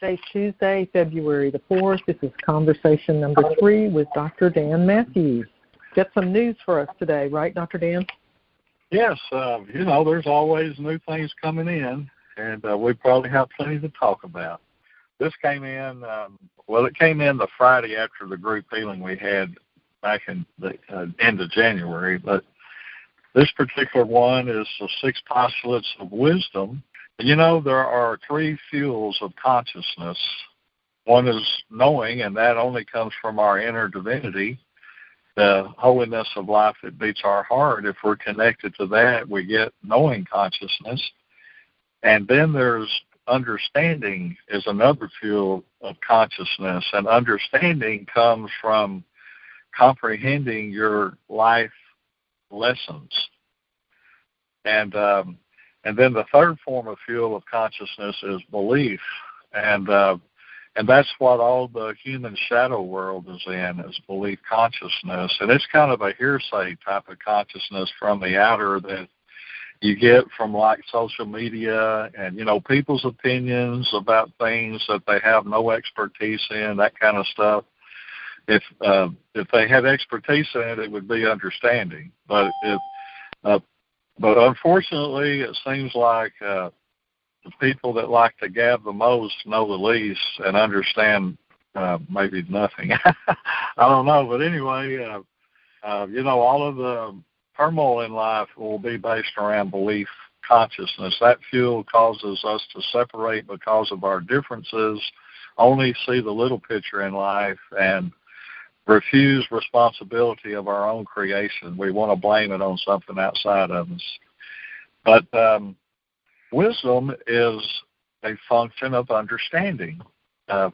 Today's Tuesday, February the 4th. This is conversation number 3 with Dr. Dan Matthews. Got some news for us today, right, Dr. Dan? Yes, there's always new things coming in, and we probably have plenty to talk about. This came in, it came in the Friday after the group healing we had back in the end of January, but this particular one is the 6 postulates of wisdom. There are 3 fuels of consciousness. One is knowing, and that only comes from our inner divinity, the holiness of life that beats our heart. If we're connected to that, we get knowing consciousness. And then there's understanding is another fuel of consciousness, and understanding comes from comprehending your life lessons. And then the third form of fuel of consciousness is belief, and that's what all the human shadow world is in, is belief consciousness. And it's kind of a hearsay type of consciousness from the outer that you get from like social media and, people's opinions about things that they have no expertise in, that kind of stuff. If they had expertise in it, it would be understanding. But unfortunately, it seems like the people that like to gab the most know the least and understand maybe nothing. I don't know, but anyway, all of the turmoil in life will be based around belief consciousness. That fuel causes us to separate because of our differences, only see the little picture in life, and refuse responsibility of our own creation. We want to blame it on something outside of us. But wisdom is a function of understanding. I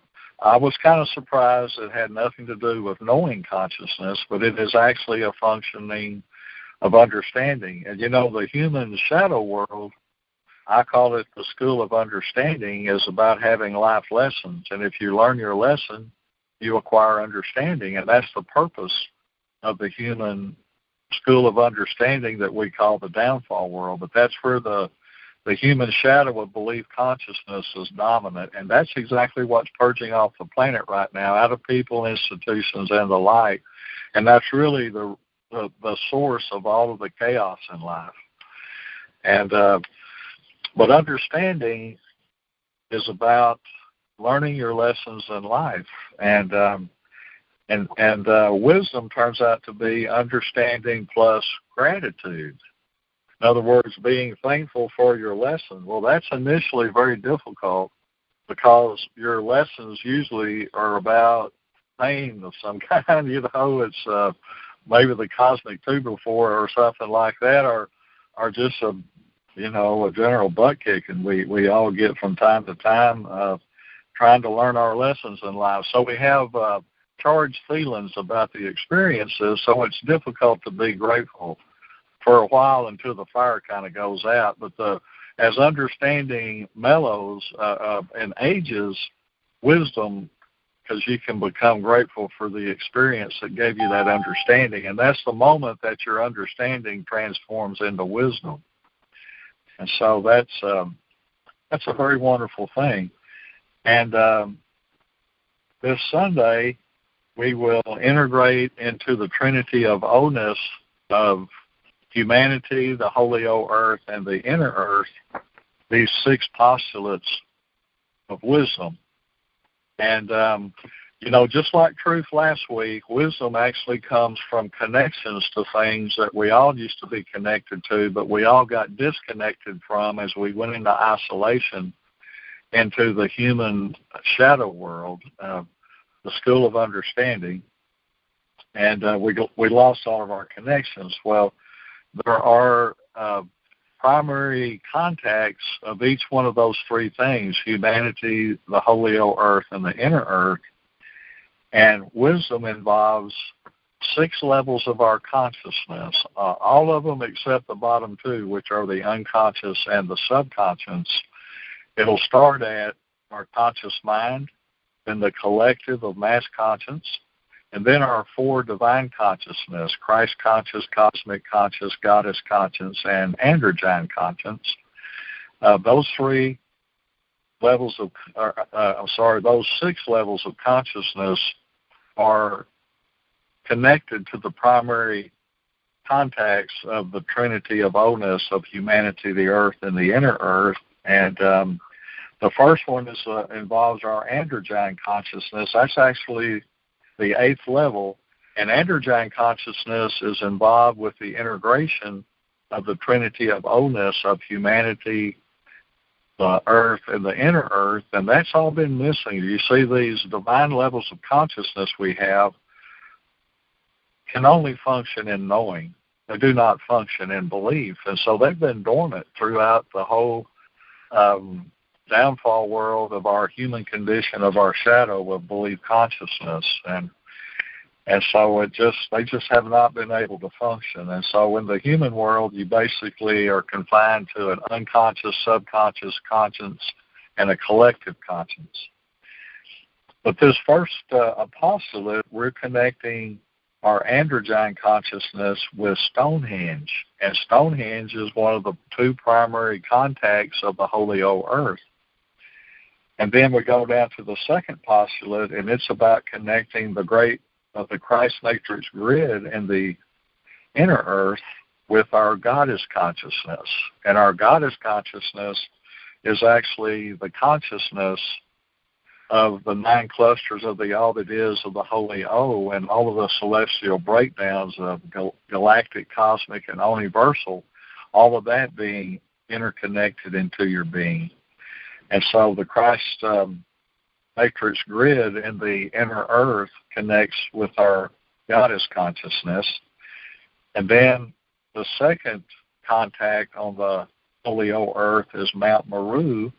was kind of surprised it had nothing to do with knowing consciousness, but it is actually a functioning of understanding. And, the human shadow world, I call it the school of understanding, is about having life lessons. And if you learn your lesson, you acquire understanding, and that's the purpose of the human school of understanding that we call the downfall world. But that's where the human shadow of belief consciousness is dominant, and that's exactly what's purging off the planet right now, out of people, institutions, and the like. And that's really the source of all of the chaos in life. And but understanding is about learning your lessons in life, and wisdom turns out to be understanding plus gratitude. In other words, being thankful for your lesson. Well, that's initially very difficult because your lessons usually are about pain of some kind. It's maybe the cosmic two before or something like that, or just a general butt kicking we all get from time to time, trying to learn our lessons in life. So we have charged feelings about the experiences, so it's difficult to be grateful for a while until the fire kind of goes out. But as understanding mellows and ages, wisdom, because you can become grateful for the experience that gave you that understanding, and that's the moment that your understanding transforms into wisdom. And so that's a very wonderful thing. And this Sunday, we will integrate into the Trinity of O-ness of humanity, the Holy O Earth, and the inner Earth, these 6 postulates of wisdom. And, just like truth last week, wisdom actually comes from connections to things that we all used to be connected to, but we all got disconnected from as we went into isolation, into the human shadow world, the school of understanding, and we lost all of our connections. Well, there are primary contacts of each one of those 3 things: humanity, the Holy O Earth, and the inner Earth. And wisdom involves 6 levels of our consciousness, all of them except the bottom 2, which are the unconscious and the subconscious. It'll start at our conscious mind, then the collective of mass conscience, and then our 4 divine consciousness: Christ conscious, cosmic conscious, goddess conscience, and androgyne conscience. Those 3 those 6 levels of consciousness are connected to the primary contacts of the Trinity of Oneness of humanity, the earth, and the inner earth. And the first one involves our androgyne consciousness. That's actually the 8th level. And androgyne consciousness is involved with the integration of the Trinity of Oneness of humanity, the earth, and the inner earth. And that's all been missing. You see, these divine levels of consciousness we have can only function in knowing. They do not function in belief. And so they've been dormant throughout the whole downfall world of our human condition, of our shadow of belief consciousness. And so they just have not been able to function. And so in the human world, you basically are confined to an unconscious, subconscious conscience and a collective conscience. But this first apostolate, we're connecting our androgyne consciousness with Stonehenge. And Stonehenge is one of the 2 primary contacts of the Holy Old Earth. And then we go down to the second postulate, and it's about connecting the Christ matrix grid in the inner earth with our goddess consciousness. And our goddess consciousness is actually the consciousness of the 9 clusters of the all that is of the Holy O, and all of the celestial breakdowns of galactic, cosmic, and universal, all of that being interconnected into your being. And so the Christ matrix grid in the inner earth connects with our goddess consciousness. And then the second contact on the Holy Old Earth is Mount Meru.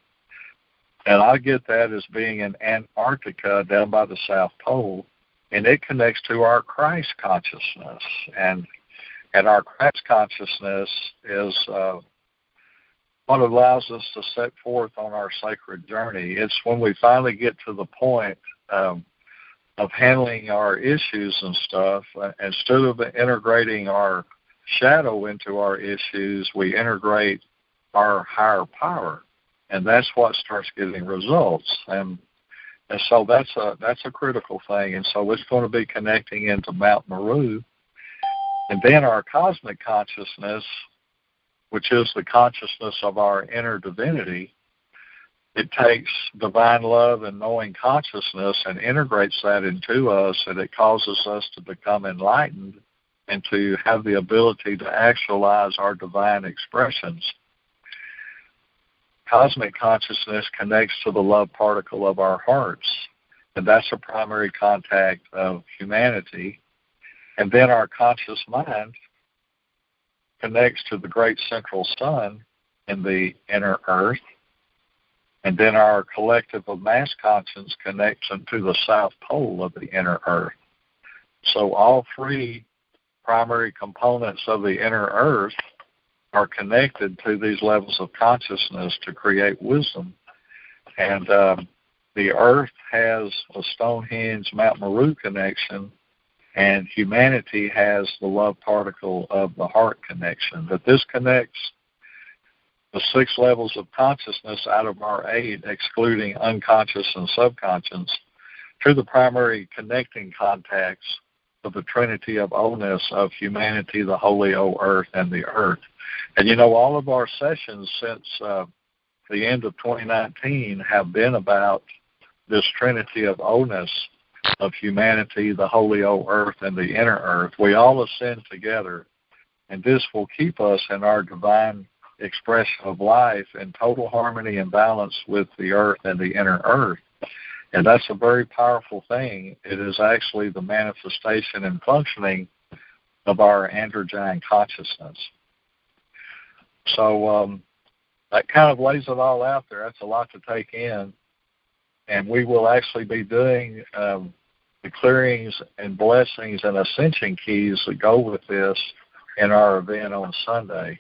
And I get that as being in Antarctica down by the South Pole. And it connects to our Christ consciousness. And our Christ consciousness is what allows us to set forth on our sacred journey. It's when we finally get to the point of handling our issues and stuff, instead of integrating our shadow into our issues, we integrate our higher power, and that's what starts getting results. And so that's a critical thing. And so it's going to be connecting into Mount Meru, and then our cosmic consciousness, which is the consciousness of our inner divinity. It takes divine love and knowing consciousness and integrates that into us, and it causes us to become enlightened and to have the ability to actualize our divine expressions. Cosmic consciousness connects to the love particle of our hearts, and that's a primary contact of humanity. And then our conscious mind connects to the great central sun in the inner earth. And then our collective of mass conscience connects into the South Pole of the inner earth. So all 3 primary components of the inner earth are connected to these levels of consciousness to create wisdom. And the earth has a Stonehenge Mount Meru connection, and humanity has the love particle of the heart connection. But this connects the 6 levels of consciousness out of our 8, excluding unconscious and subconscious, to the primary connecting contacts of the Trinity of Oneness of humanity, the Holy Old Earth, and the earth. And all of our sessions since the end of 2019 have been about this Trinity of Oneness of humanity, the Holy Old Earth, and the inner earth. We all ascend together, and this will keep us in our divine expression of life in total harmony and balance with the earth and the inner earth. And that's a very powerful thing. It is actually the manifestation and functioning of our androgyne consciousness. So that kind of lays it all out there. That's a lot to take in. And we will actually be doing the clearings and blessings and ascension keys that go with this in our event on Sunday.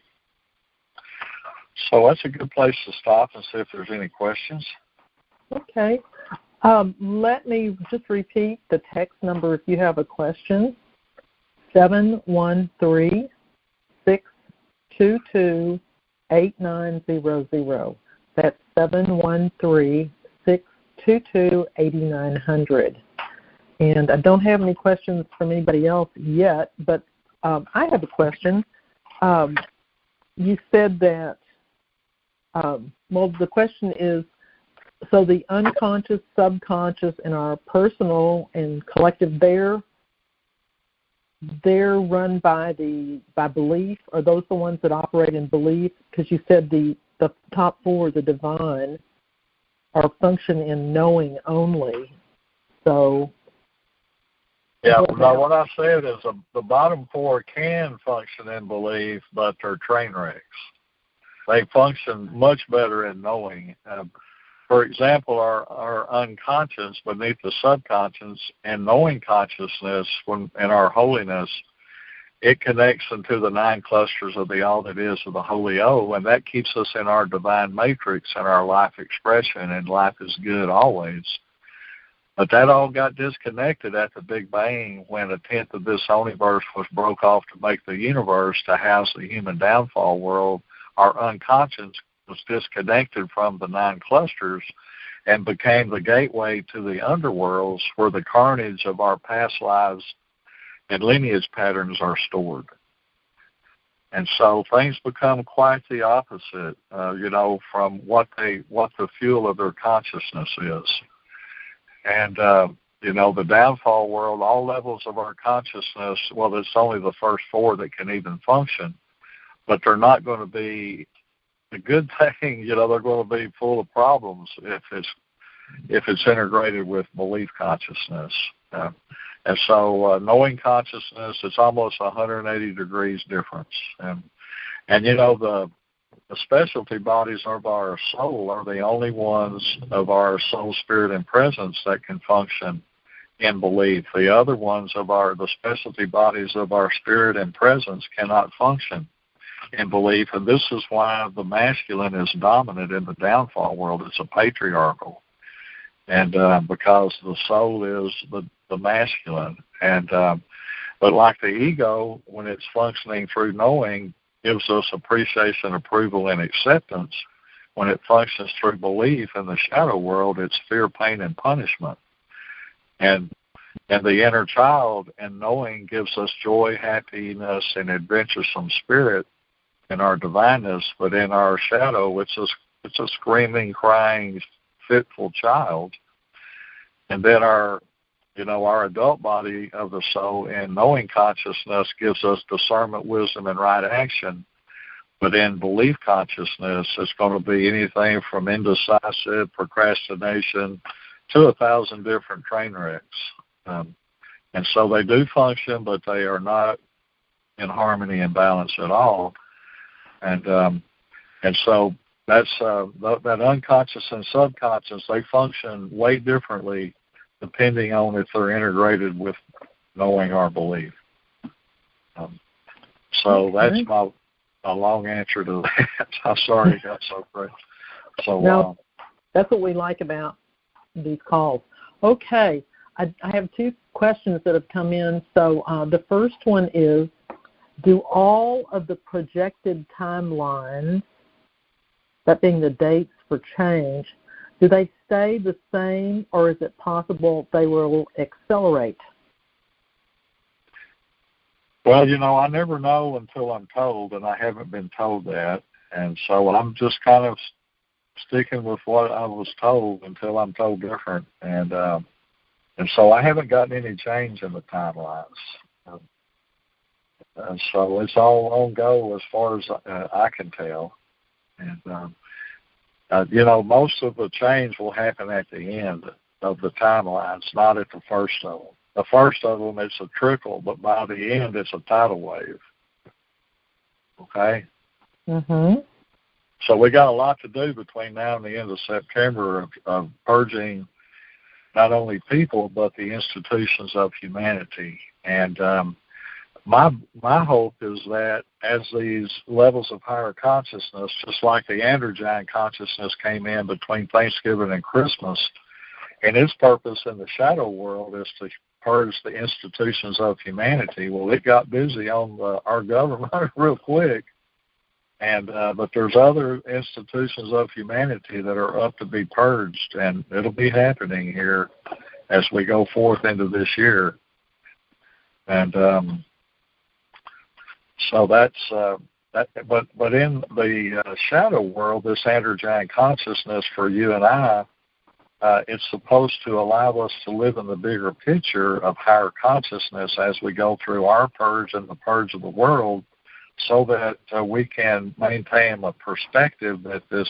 So that's a good place to stop and see if there's any questions. Okay. Let me just repeat the text number if you have a question. 713-622-8900. That's 713-622-8900. And I don't have any questions from anybody else yet, but I have a question. You said that, the question is, so the unconscious, subconscious, and our personal and collective, they're run by belief. Are those the ones that operate in belief? Because you said the top four, the divine, are function in knowing only. So yeah, no, what I said is the bottom four can function in belief, but they're train wrecks. They function much better in knowing. For example, our unconscious beneath the subconscious and knowing consciousness in our holiness, it connects into the 9 clusters of the all that is of the Holy O, and that keeps us in our divine matrix and our life expression, and life is good always. But that all got disconnected at the Big Bang when a tenth of this universe was broke off to make the universe to house the human downfall world. Our unconscious was disconnected from the 9 clusters and became the gateway to the underworlds where the carnage of our past lives and lineage patterns are stored. And so things become quite the opposite, from what the fuel of their consciousness is. And, the downfall world, all levels of our consciousness, well, it's only the first 4 that can even function, but they're not going to be a good thing. They're going to be full of problems if it's integrated with belief consciousness. And so knowing consciousness, it's almost 180 degrees difference. And the specialty bodies of our soul are the only ones of our soul, spirit, and presence that can function in belief. The other ones of the specialty bodies of our spirit and presence cannot function in belief. And this is why the masculine is dominant in the downfall world. It's a patriarchal. And because the soul is the masculine. And but like the ego, when it's functioning through knowing, gives us appreciation, approval, and acceptance. When it functions through belief in the shadow world, it's fear, pain, and punishment. And the inner child and knowing gives us joy, happiness, and adventuresome spirit in our divineness. But in our shadow, it's a screaming, crying, fitful child. And then our adult body of the soul and knowing consciousness gives us discernment, wisdom, and right action. But in belief consciousness, it's going to be anything from indecisive, procrastination, to 1,000 different train wrecks. And so they do function, but they are not in harmony and balance at all. And so that's that unconscious and subconscious, they function way differently depending on if they're integrated with knowing our belief. So that's my long answer to that. I'm sorry it got so great. So no, that's what we like about these calls. Okay, I have 2 questions that have come in. So the first one is, do all of the projected timelines, that being the dates for change, do they stay the same, or is it possible they will accelerate? Well, I never know until I'm told, and I haven't been told that. And so I'm just kind of sticking with what I was told until I'm told different. And so I haven't gotten any change in the timelines. And so it's all on go as far as I can tell. And, most of the change will happen at the end of the timelines, not at the first of them. The first of them, it's a trickle, but by the end, it's a tidal wave. Okay? Mm-hmm. So we got a lot to do between now and the end of September of purging not only people, but the institutions of humanity. And my hope is that as these levels of higher consciousness, just like the androgyne consciousness came in between Thanksgiving and Christmas, and its purpose in the shadow world is to purge the institutions of humanity. Well, it got busy on our government real quick, But there's other institutions of humanity that are up to be purged, and it'll be happening here as we go forth into this year. And so that's that. But in the shadow world, this androgyne consciousness for you and I, it's supposed to allow us to live in the bigger picture of higher consciousness as we go through our purge and the purge of the world, so that we can maintain a perspective that this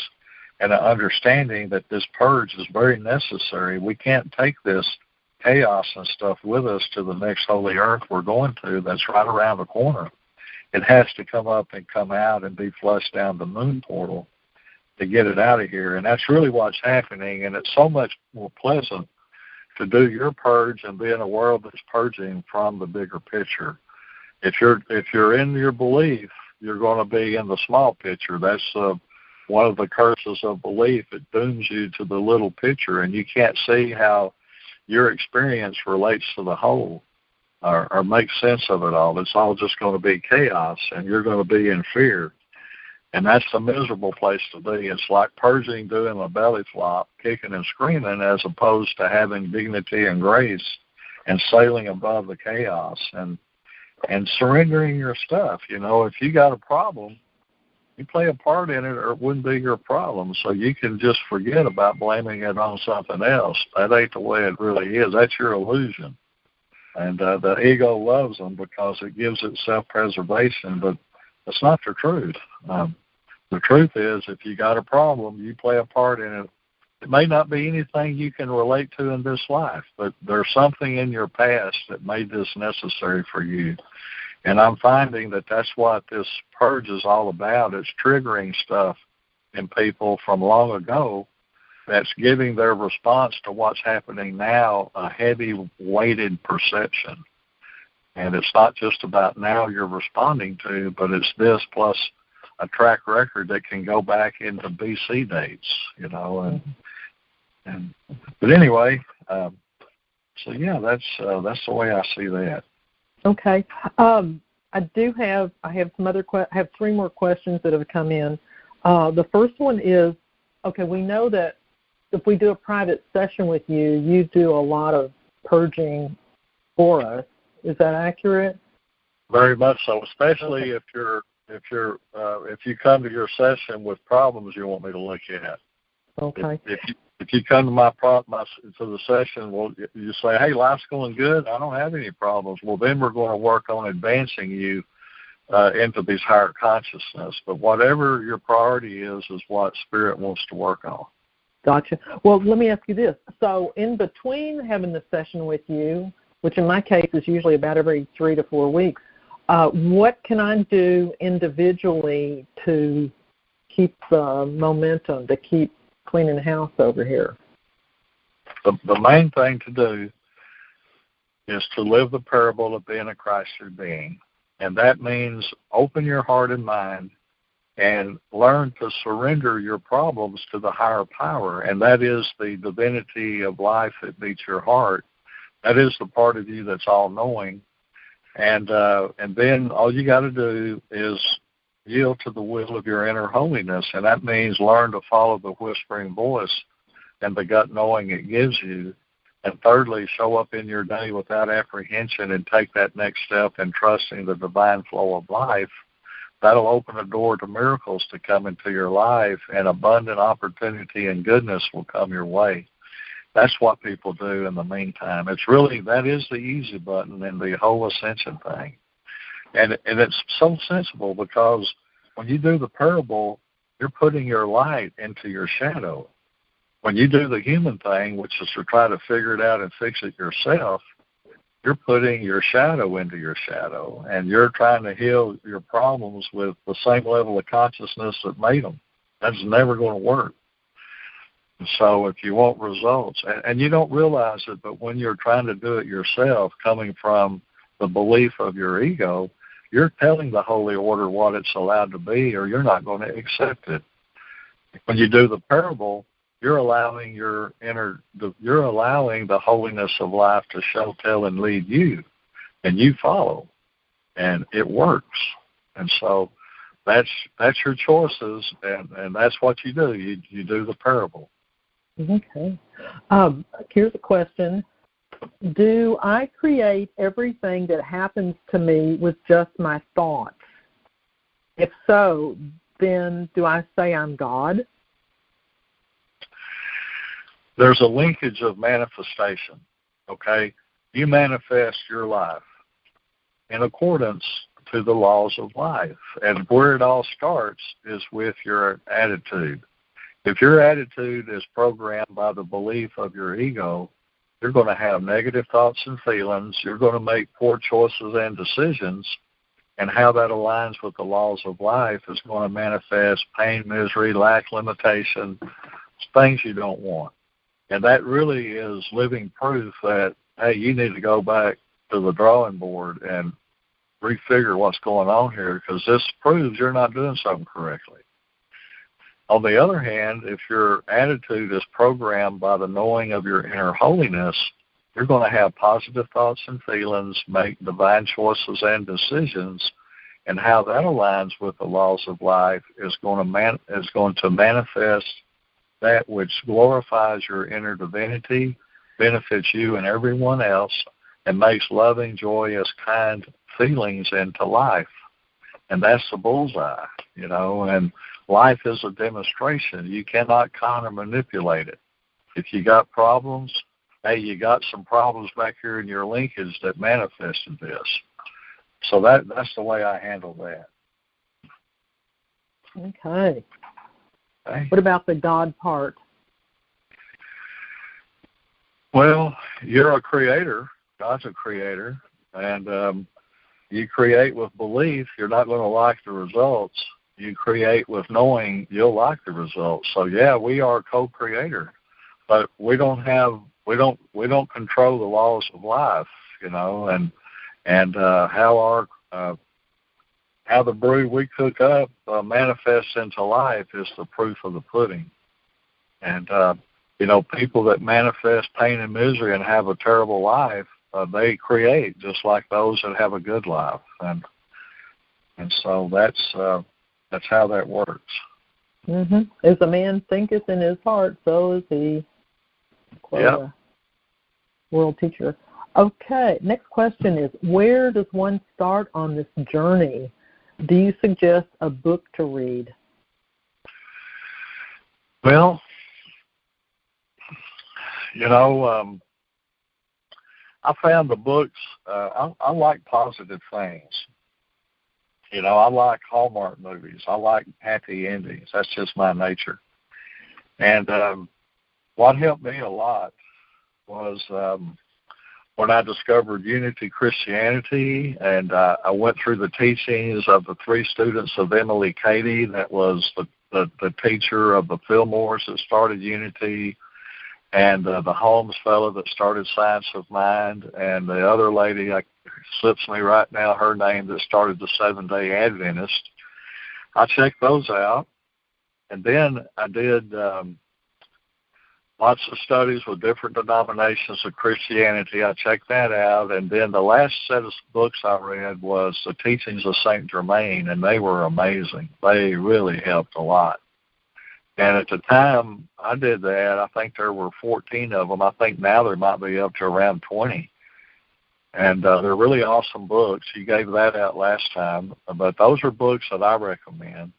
and an understanding that this purge is very necessary. We can't take this chaos and stuff with us to the next holy earth we're going to that's right around the corner. It has to come up and come out and be flushed down the moon portal to get it out of here. And that's really what's happening, and it's so much more pleasant to do your purge and be in a world that's purging from the bigger picture. If you're in your belief, you're going to be in the small picture. That's one of the curses of belief. It dooms you to the little picture, and you can't see how your experience relates to the whole or make sense of it all. It's all just going to be chaos, and you're going to be in fear. And that's a miserable place to be. It's like purging, doing a belly flop, kicking and screaming, as opposed to having dignity and grace and sailing above the chaos and surrendering your stuff. You know, if you got a problem, you play a part in it or it wouldn't be your problem. So you can just forget about blaming it on something else. That ain't the way it really is. That's your illusion. And the ego loves them because it gives it self-preservation, but that's not the truth. The truth is, if you got a problem, you play a part in it. It may not be anything you can relate to in this life, but there's something in your past that made this necessary for you. And I'm finding that that's what this purge is all about. It's triggering stuff in people from long ago that's giving their response to what's happening now a heavy-weighted perception. And it's not just about now you're responding to, but it's this plus a track record that can go back into BC dates, you know. But anyway, so yeah, that's the way I see that. Okay. I have some other I have three more questions that have come in. The first one is, okay, we know that if we do a private session with you, you do a lot of purging for us. Is that accurate? Very much so, especially if you come to your session with problems you want me to look at. Okay. If you come to to the session, well, you say, hey, life's going good. I don't have any problems. Well, then we're going to work on advancing you into these higher consciousness. But whatever your priority is what Spirit wants to work on. Gotcha. Well, let me ask you this. So in between having the session with you, which in my case is usually about every 3 to 4 weeks, what can I do individually to keep the momentum, to keep cleaning the house over here? The main thing to do is to live the parable of being a Christ-through being. And that means open your heart and mind and learn to surrender your problems to the higher power. And that is the divinity of life that beats your heart. That is the part of you that's all-knowing. And then all you got to do is yield to the will of your inner holiness, and that means learn to follow the whispering voice and the gut knowing it gives you. And thirdly, show up in your day without apprehension and take that next step in trusting the divine flow of life. That'll open a door to miracles to come into your life, and abundant opportunity and goodness will come your way. That's what people do in the meantime. That is the easy button in the whole ascension thing. And it's so sensible because when you do the parable, you're putting your light into your shadow. When you do the human thing, which is to try to figure it out and fix it yourself, you're putting your shadow into your shadow, and you're trying to heal your problems with the same level of consciousness that made them. That's never going to work. So if you want results, and you don't realize it, but when you're trying to do it yourself, coming from the belief of your ego, you're telling the Holy Order what it's allowed to be, or you're not going to accept it. When you do the parable, you're allowing you're allowing the holiness of life to show, tell, and lead you, and you follow, and it works. And so that's your choices, and that's what you do. You do the parable. Okay. Here's a question. Do I create everything that happens to me with just my thoughts? If so, then do I say I'm God? There's a linkage of manifestation, okay? You manifest your life in accordance to the laws of life. And where it all starts is with your attitude. If your attitude is programmed by the belief of your ego, you're going to have negative thoughts and feelings. You're going to make poor choices and decisions. And how that aligns with the laws of life is going to manifest pain, misery, lack, limitation, things you don't want. And that really is living proof that, hey, you need to go back to the drawing board and refigure what's going on here, because this proves you're not doing something correctly. On the other hand, if your attitude is programmed by the knowing of your inner holiness, you're going to have positive thoughts and feelings, make divine choices and decisions, and how that aligns with the laws of life is going to manifest that which glorifies your inner divinity, benefits you and everyone else, and makes loving, joyous, kind feelings into life. And that's the bullseye, and life is a demonstration. You cannot con or manipulate it. If you got problems, hey, you got some problems back here in your linkage that manifested this. So that's the way I handle that. Okay. What about the God part? Well, you're a creator. God's a creator. And you create with belief. You're not going to like the results. You create with knowing you'll like the results. So, yeah, we are co-creator. But we don't control the laws of life, and how the brew we cook up manifests into life is the proof of the pudding. And, people that manifest pain and misery and have a terrible life, they create just like those that have a good life. And so that's how that works. Mm-hmm. As a man thinketh in his heart, so is he. Yeah. World teacher. Okay, next question is, where does one start on this journey? Do you suggest a book to read? Well, I found the books, I like positive things. I like Hallmark movies. I like happy endings. That's just my nature. And what helped me a lot was when I discovered Unity Christianity, and I went through the teachings of the three students of Emily Cady, that was the teacher of the Fillmores that started Unity, and the Holmes fellow that started Science of Mind, and the other lady, slips me right now, her name, that started the Seventh-day Adventist. I checked those out, and then I did lots of studies with different denominations of Christianity. I checked that out, and then the last set of books I read was the Teachings of St. Germain, and they were amazing. They really helped a lot. And at the time I did that, I think there were 14 of them. I think now there might be up to around 20. And they're really awesome books. You gave that out last time, but those are books that I recommend.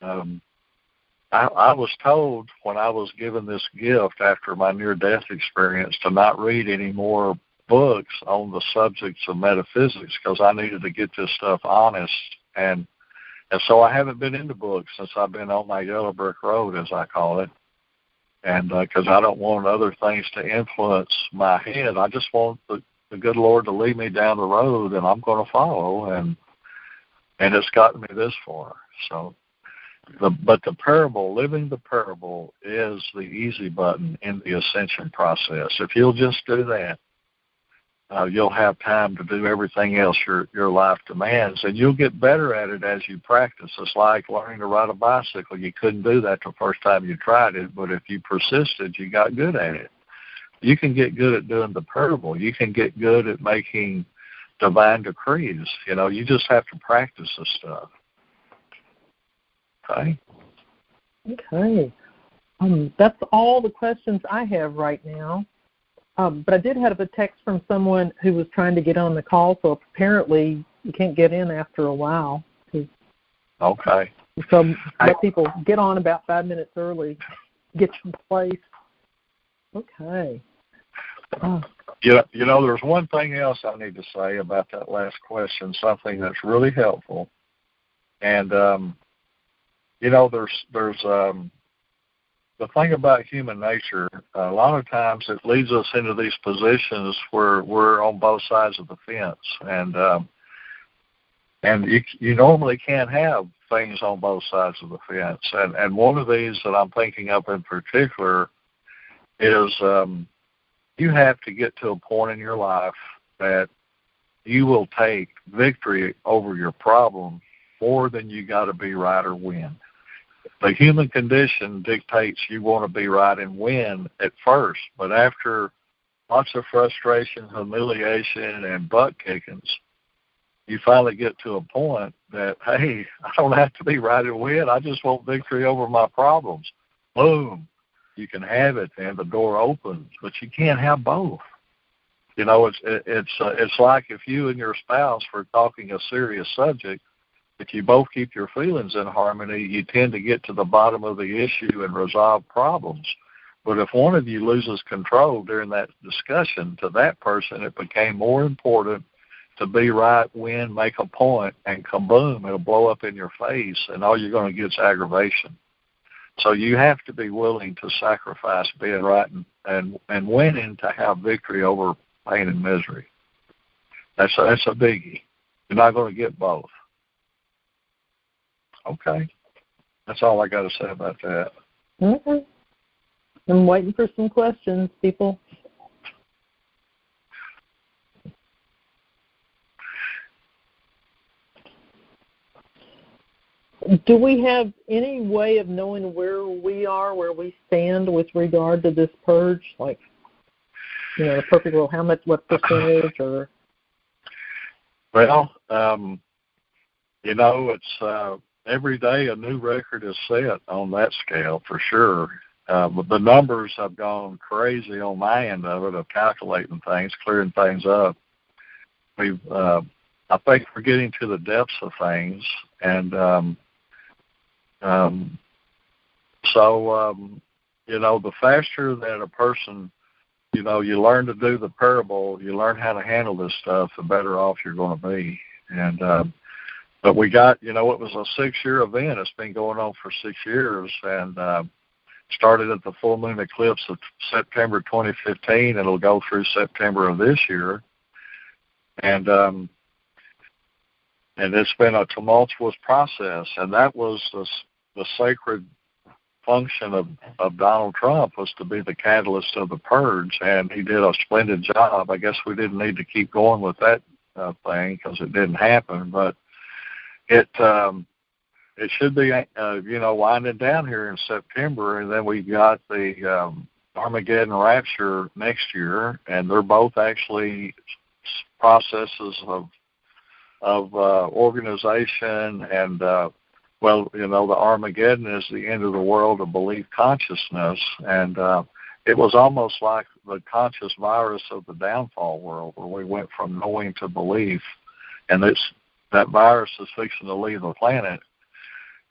I was told when I was given this gift after my near-death experience to not read any more books on the subjects of metaphysics, because I needed to get this stuff honest. And so I haven't been into books since I've been on my yellow brick road, as I call it. And because I don't want other things to influence my head. I just want the good Lord to lead me down the road, and I'm going to follow. And it's gotten me this far. So, but the parable, living the parable, is the easy button in the ascension process. If you'll just do that, you'll have time to do everything else your life demands, and you'll get better at it as you practice. It's like learning to ride a bicycle. You couldn't do that the first time you tried it, but if you persisted, you got good at it. You can get good at doing the parable. You can get good at making divine decrees. You just have to practice this stuff. Okay. Okay. That's all the questions I have right now. But I did have a text from someone who was trying to get on the call, so apparently you can't get in after a while. Okay. So let people get on about 5 minutes early, get your place. Okay. There's one thing else I need to say about that last question, something that's really helpful. And, there's the thing about human nature, a lot of times it leads us into these positions where we're on both sides of the fence. And you normally can't have things on both sides of the fence. And one of these that I'm thinking of in particular is you have to get to a point in your life that you will take victory over your problem more than you got to be right or win. The human condition dictates you want to be right and win at first, but after lots of frustration, humiliation, and butt kickings, you finally get to a point that, hey, I don't have to be right and win. I just want victory over my problems. Boom. You can have it, and the door opens, but you can't have both. It's like if you and your spouse were talking a serious subject, if you both keep your feelings in harmony, you tend to get to the bottom of the issue and resolve problems. But if one of you loses control during that discussion, to that person it became more important to be right, win, make a point, and kaboom, it'll blow up in your face, and all you're going to get is aggravation. So you have to be willing to sacrifice being right and winning to have victory over pain and misery. That's a biggie. You're not going to get both. Okay. That's all I got to say about that. Okay. I'm waiting for some questions, people. Do we have any way of knowing where we are, where we stand with regard to this purge? Like, the perfect rule, what percentage or? Well, it's every day a new record is set on that scale for sure. But the numbers have gone crazy on my end of it, of calculating things, clearing things up. I think we're getting to the depths of things, and the faster that a person, you learn to do the parable, you learn how to handle this stuff, the better off you're going to be. And but we got, it was a 6-year event. It's been going on for 6 years, and started at the full moon eclipse of September 2015. It'll go through September of this year, and it's been a tumultuous process. And that was the sacred function of Donald Trump, was to be the catalyst of the purge, and he did a splendid job. I guess we didn't need to keep going with that thing because it didn't happen, but it should be winding down here in September, and then we got the Armageddon rapture next year, and they're both actually processes of organization. And the Armageddon is the end of the world of belief consciousness, and it was almost like the conscious virus of the downfall world, where we went from knowing to belief, and that virus is fixing to leave the planet.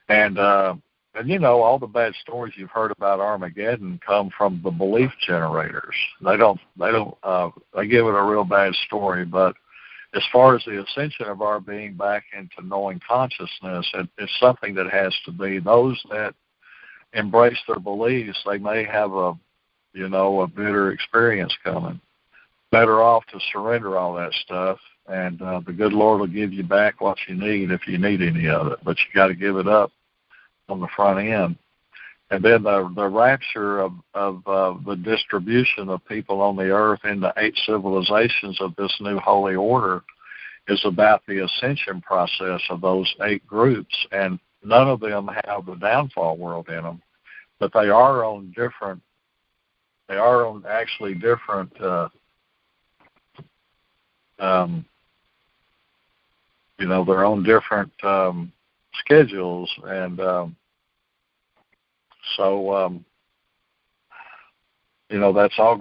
And all the bad stories you've heard about Armageddon come from the belief generators. They give it a real bad story, but as far as the ascension of our being back into knowing consciousness, it's something that has to be. Those that embrace their beliefs, they may have a bitter experience coming. Better off to surrender all that stuff, and the good Lord will give you back what you need if you need any of it. But you got to give it up on the front end. And then the rapture of the distribution of people on the earth into 8 civilizations of this new holy order is about the ascension process of those 8 groups. And none of them have the downfall world in them, but they are on different. They are on actually different. They're on different schedules, and So, that's all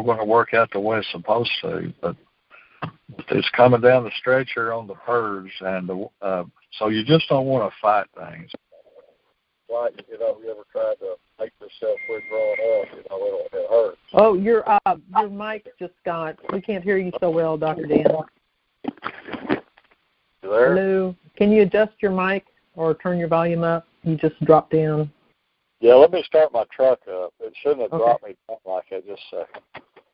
going to work out the way it's supposed to. But it's coming down the stretch here on the purge, and so you just don't want to fight things. Like, you ever tried to make yourself quit growing up, it hurts. Oh, your mic just got, we can't hear you so well, Dr. Dan. You there? Hello. Can you adjust your mic or turn your volume up? You just dropped down. Yeah, let me start my truck up. It shouldn't have dropped me down like that. Just a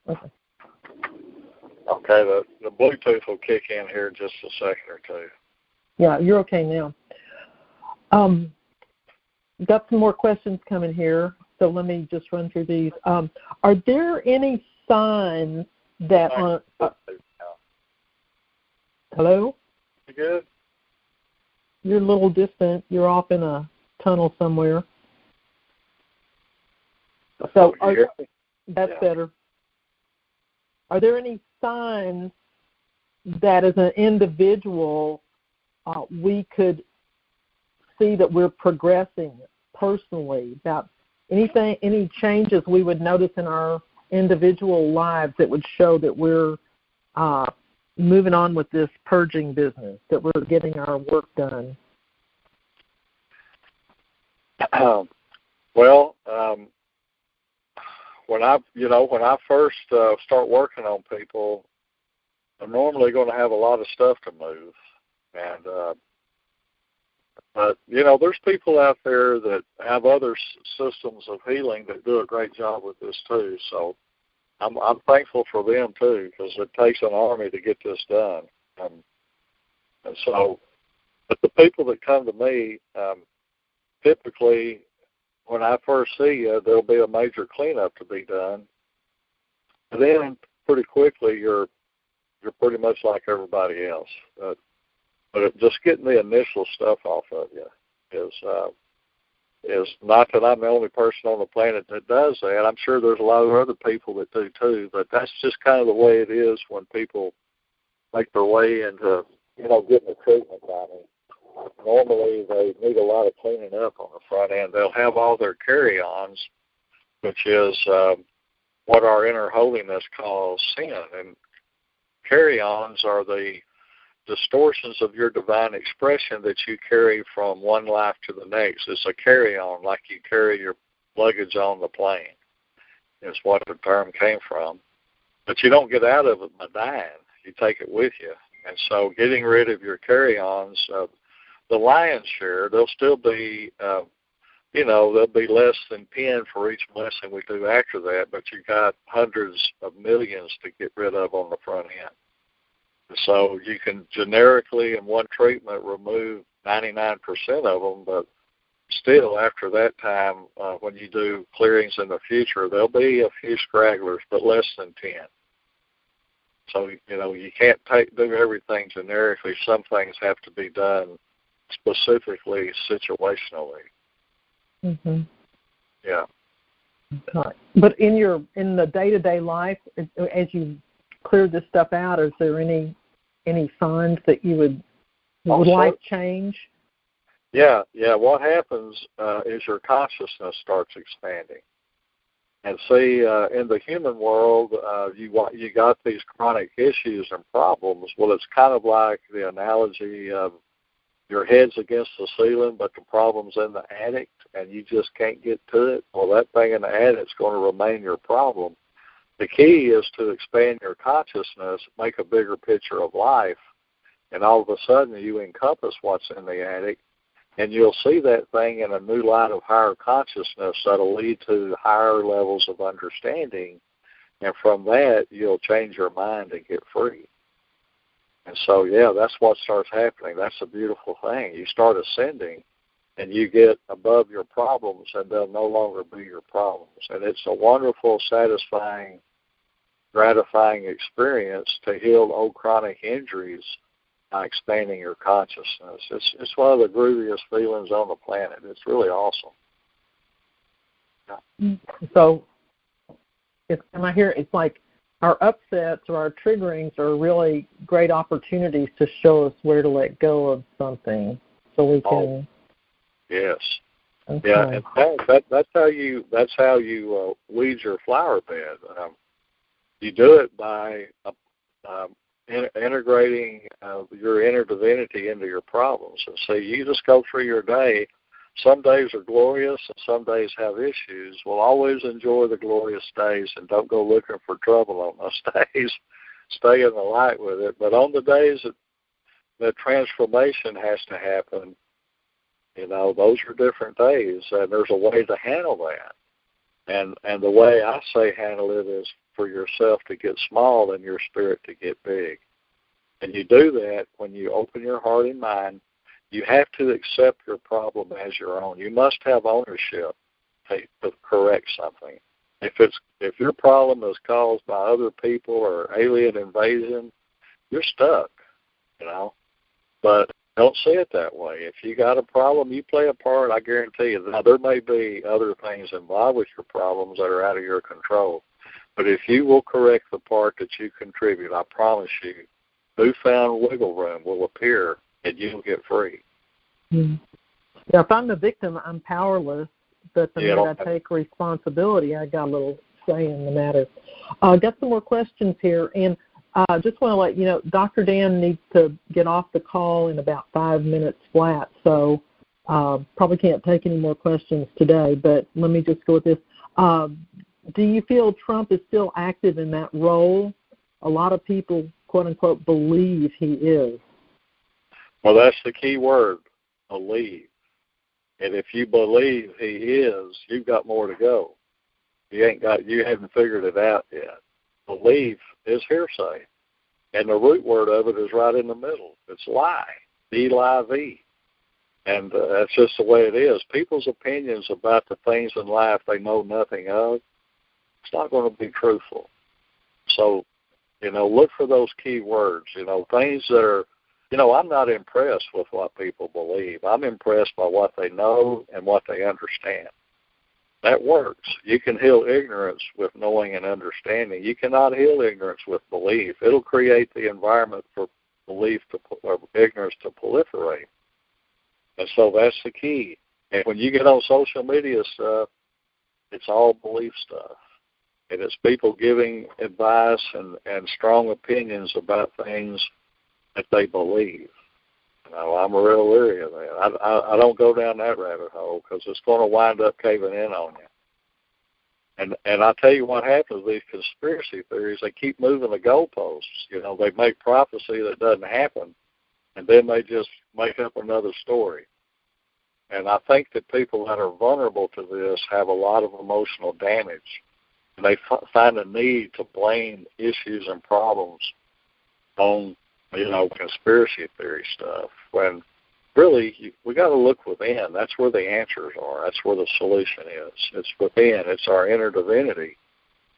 second. Okay, the Bluetooth will kick in here in just a second or two. Yeah, you're okay now. Got some more questions coming here, so let me just run through these. Are there any signs that hello? You good? You're a little distant. You're off in a tunnel somewhere. So that's better. Are there any signs that as an individual we could see that we're progressing personally, about any changes we would notice in our individual lives that would show that we're moving on with this purging business, that we're getting our work done? Well, when I first start working on people, I'm normally going to have a lot of stuff to move, and but there's people out there that have other systems of healing that do a great job with this too. So I'm thankful for them too, because it takes an army to get this done. And so, but the people that come to me, typically, when I first see you, there'll be a major cleanup to be done. And then pretty quickly, you're pretty much like everybody else. But just getting the initial stuff off of you is not that I'm the only person on the planet that does that. I'm sure there's a lot of other people that do too, but that's just kind of the way it is when people make their way into, getting a treatment by me. Normally they need a lot of cleaning up on the front end. They'll have all their carry-ons, which is what our inner holiness calls sin. And carry-ons are the distortions of your divine expression that you carry from one life to the next. It's a carry-on, like you carry your luggage on the plane, is what the term came from. But you don't get out of it by dying. You take it with you. And so getting rid of your carry-ons, the lion's share, there'll still be, there'll be less than 10 for each blessing we do after that, but you got hundreds of millions to get rid of on the front end. So you can generically in one treatment remove 99% of them, but still after that time, when you do clearings in the future, there'll be a few scragglers, but less than 10. So, you can't do everything generically. Some things have to be done specifically, situationally. Mm-hmm. Yeah. Okay. But in the day-to-day life, as you clear this stuff out, is there any signs that you would life change? Yeah. What happens is your consciousness starts expanding. And see, in the human world, you got these chronic issues and problems. Well, it's kind of like the analogy of your head's against the ceiling, but the problem's in the attic, and you just can't get to it. Well, that thing in the attic's going to remain your problem. The key is to expand your consciousness, make a bigger picture of life, and all of a sudden you encompass what's in the attic, and you'll see that thing in a new light of higher consciousness that'll lead to higher levels of understanding, and from that you'll change your mind and get free. And so, that's what starts happening. That's a beautiful thing. You start ascending, and you get above your problems, and they'll no longer be your problems. And it's a wonderful, satisfying, gratifying experience to heal old chronic injuries by expanding your consciousness. It's one of the grooviest feelings on the planet. It's really awesome. Yeah. So, am I here? It's like our upsets or our triggerings are really great opportunities to show us where to let go of something, so we can. Yes. Okay. Yeah, and that's how you weed your flower bed. You do it by integrating your inner divinity into your problems. And so you just go through your day. Some days are glorious and some days have issues. Well, always enjoy the glorious days and don't go looking for trouble on those days. Stay in the light with it. But on the days that transformation has to happen, those are different days, and there's a way to handle that. And the way I say handle it is for yourself to get small and your spirit to get big. And you do that when you open your heart and mind. You have to accept your problem as your own. You must have ownership to correct something. If your problem is caused by other people or alien invasion, you're stuck, But don't see it that way. If you got a problem, you play a part, I guarantee you. Now, there may be other things involved with your problems that are out of your control. But if you will correct the part that you contribute, I promise you, newfound wiggle room will appear and you'll get free. Mm. Yeah, if I'm the victim, I'm powerless. But the minute I take responsibility, I got a little say in the matter. Got some more questions here. And I just want to let you know, Dr. Dan needs to get off the call in about 5 minutes flat. So probably can't take any more questions today. But let me just go with this. Do you feel Trump is still active in that role? A lot of people, quote unquote, believe he is. Well, that's the key word, believe. And if you believe he is, you've got more to go. You haven't figured it out yet. Belief is hearsay. And the root word of it is right in the middle. It's lie, B-L-I-V. And that's just the way it is. People's opinions about the things in life they know nothing of, it's not going to be truthful. So, look for those key words, things that are, I'm not impressed with what people believe. I'm impressed by what they know and what they understand. That works. You can heal ignorance with knowing and understanding. You cannot heal ignorance with belief. It'll create the environment for ignorance to proliferate. And so that's the key. And when you get on social media stuff, it's all belief stuff. And it's people giving advice and strong opinions about things that they believe. I'm real leery of that. I don't go down that rabbit hole because it's going to wind up caving in on you. And I tell you what happens with these conspiracy theories, they keep moving the goalposts. They make prophecy that doesn't happen, and then they just make up another story. And I think that people that are vulnerable to this have a lot of emotional damage. And they find a need to blame issues and problems on, conspiracy theory stuff, when really we got to look within. That's where the answers are. That's where the solution is. It's within. It's our inner divinity.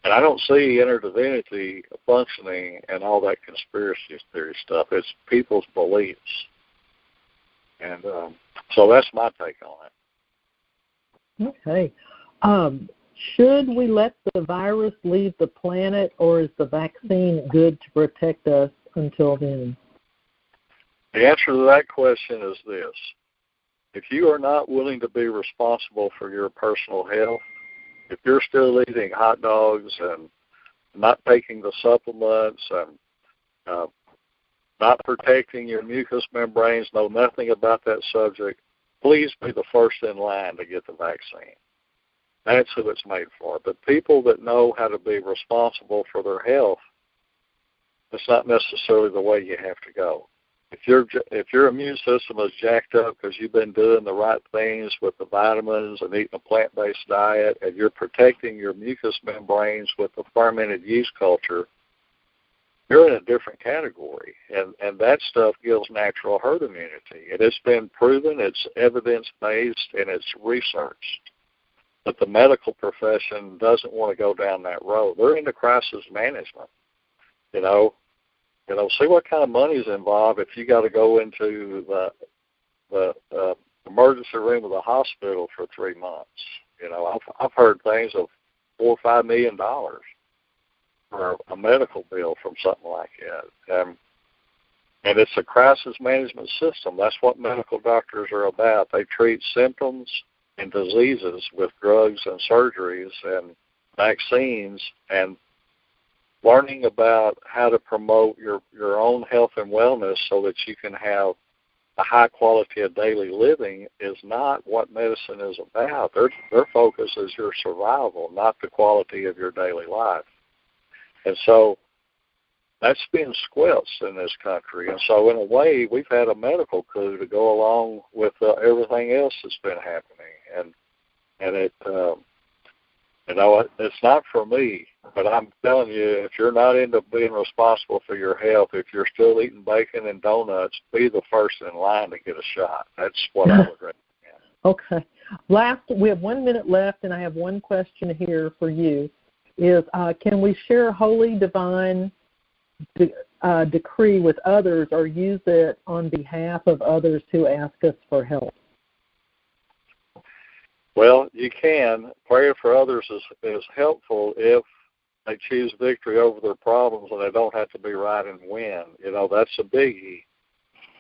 And I don't see inner divinity functioning in all that conspiracy theory stuff. It's people's beliefs. And so that's my take on it. Okay. Should we let the virus leave the planet, or is the vaccine good to protect us until then? The answer to that question is this. If you are not willing to be responsible for your personal health, if you're still eating hot dogs and not taking the supplements and not protecting your mucous membranes, know nothing about that subject, please be the first in line to get the vaccine. That's who it's made for. But people that know how to be responsible for their health, it's not necessarily the way you have to go. If your immune system is jacked up because you've been doing the right things with the vitamins and eating a plant-based diet, and you're protecting your mucous membranes with the fermented yeast culture, you're in a different category. And that stuff gives natural herd immunity. And it's been proven, it's evidence-based, and it's researched. But the medical profession doesn't want to go down that road. They're into crisis management. See what kind of money is involved if you got to go into the emergency room of the hospital for 3 months. I've heard things of $4 or $5 million for a medical bill from something like that. And it's a crisis management system. That's what medical doctors are about. They treat symptoms and diseases with drugs and surgeries and vaccines, and learning about how to promote your own health and wellness so that you can have a high quality of daily living is not what medicine is about. Their focus is your survival, not the quality of your daily life. And so that's being squelched in this country. And so in a way, we've had a medical coup to go along with everything else that's been happening. And it, it's not for me, but I'm telling you, if you're not into being responsible for your health, if you're still eating bacon and donuts, be the first in line to get a shot. That's what I would recommend. Okay. We have 1 minute left, and I have one question here for you. Can we share holy divine decree with others or use it on behalf of others who ask us for help? Well, you can. Prayer for others is helpful if they choose victory over their problems and they don't have to be right and win. That's a biggie.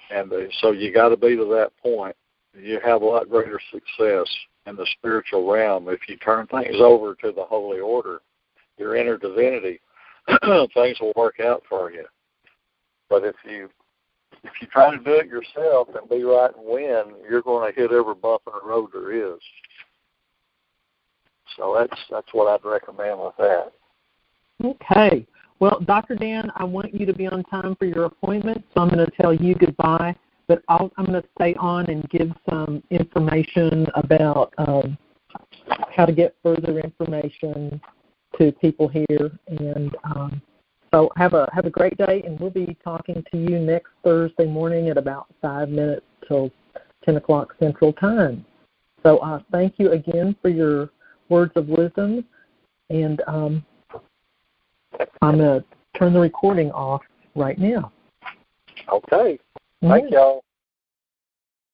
And so you got to be to that point. You have a lot greater success in the spiritual realm if you turn things over to the holy order, your inner divinity. Things will work out for you. But if you try to do it yourself and be right and win, you're going to hit every bump in the road there is. So that's what I'd recommend with that. Okay. Well, Dr. Dan, I want you to be on time for your appointment, so I'm going to tell you goodbye. But I'm going to stay on and give some information about how to get further information to people here. And so have a great day, and we'll be talking to you next Thursday morning at about 5 minutes till 10 o'clock Central Time. So thank you again for your words of wisdom, and I'm going to turn the recording off right now. Okay. Thank y'all.